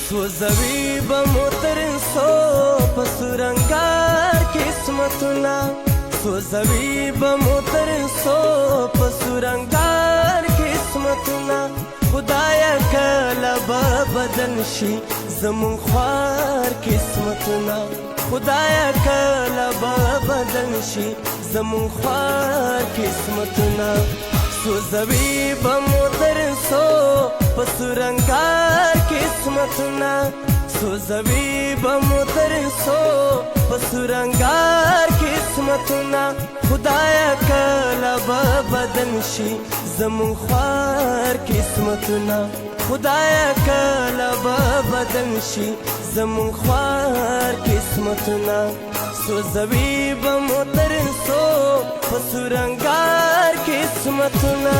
سوزوي بموتر سو پسورنگار قسمتنا سوزوي بموتر سو پسورنگار قسمتنا خدایا کلا بدل شي زمون خوار قسمتنا خدایا کلا بدل شي زمون خوار قسمتنا سوزوي بموتر سو پسورنگار قسمتنا سوزوي بموتر سو پسورنگار قسمتنا خدایا کلا بدل شي زمون خوار قسمتنا خدایا کلا بدل شي زمون خوار قسمتنا سوزوي بموتر سو پسورنگار قسمتنا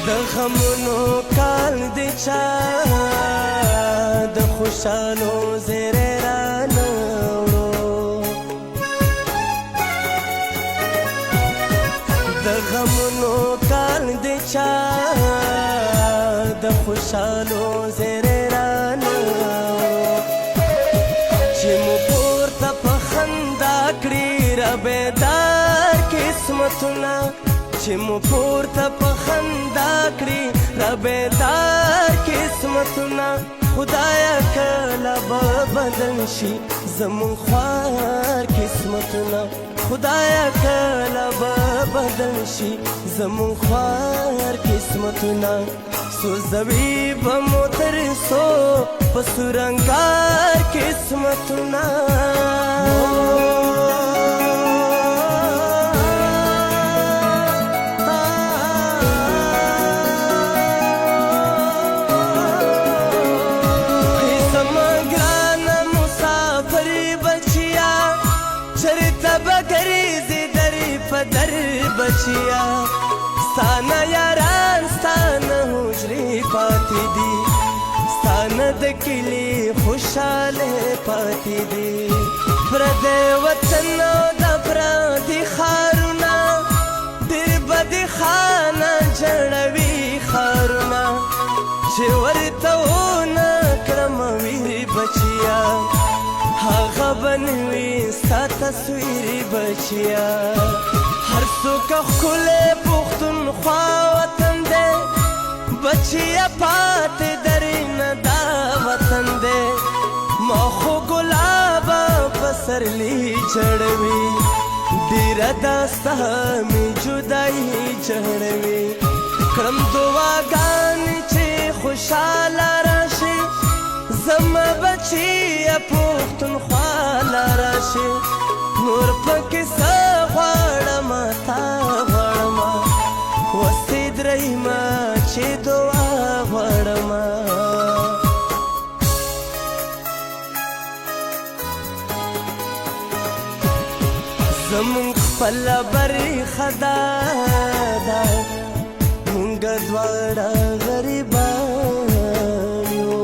د غمونو کال دی چا د خوشالو زیری رانوړو د غمونو کال دی چا د خوشالو زیری رانوړو چې مو پورته په خندا کړي را بیدار قسمتونه چې مو پورته په خندا کړي را بیدار قسمتونه خدایا کله به بدل شي زمون خوار قسمتونه خدایا کله به بدل شي زمون خوار قسمتونه سوزوي به موتر سو پسورنگار قسمتونه بچیا ستانه یاران ستانه حجرې پاتې دي ستانه د کلي خوشاله پاتې دي پردی وطن او د پردي ښارونه ډېر بدې خانه جوړوي ښارونه چې ورته ونه کړم ویرې بچیا هغه به نه وي ستا تصویر بچیا هر څوک ښکلی پښتونخوا وطن دی بچیه پاتې درېنه دا وطن دی ما خو ګلابه پسرلی جړوي ډېره دا ستا مې جدایي جړوي کړم دعاګانې چې خوشحاله راشي زما بچیه پښتونخوا له راشي نور پکې څه غواړم تا غواړم وستې درېیمه چې دعا غواړم زمونږ خپله برخه دا ده مونږ دواړه غریبان یو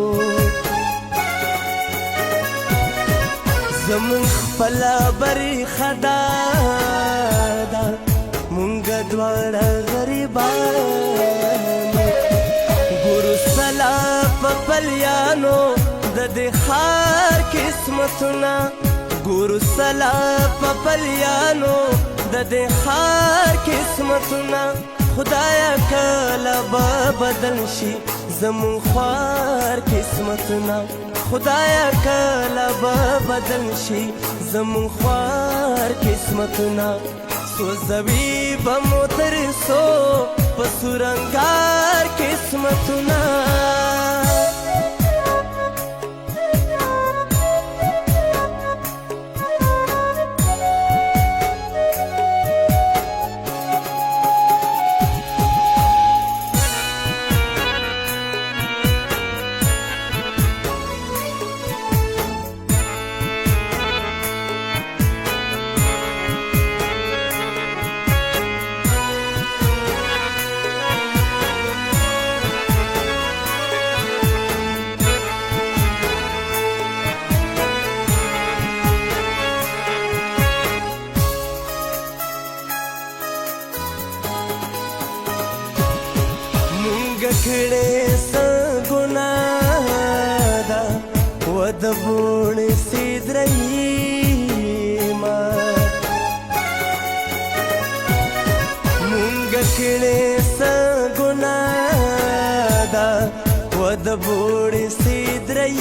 زمونږ خپله برخه دا ده مونږ دواړه غریبان ګورو سلا په پلیانو د دې ښار قسمتونه ګورو سلا په پلیانو د دې ښار قسمتونه خدایا کله به بدل شي زمون خوار قسمتونه خدایا کله به بدل شي زمون خوار قسمتونه سوزوي به موتر سو پسورنگار قسمتونه د بوڼې سیدرېما مونږ کړې څه ګناه ده و د بوڼې سیدرېما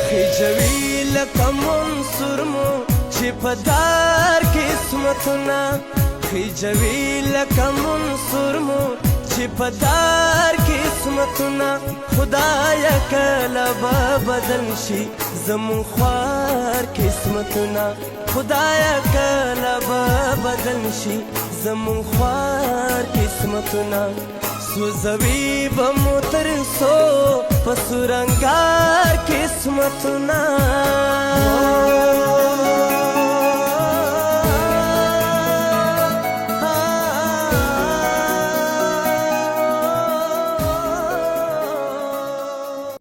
خجوي لکه منصور مو چې په دار قسمتونه خجوي لکه منصور مو چې په دار قسمتونه خدایا کله به بدل شي زمون خوار قسمتونه خدایا کله به بدل شي زمون خوار قسمتونه سوزوي به مو تر څو په سورنګار قسمتونه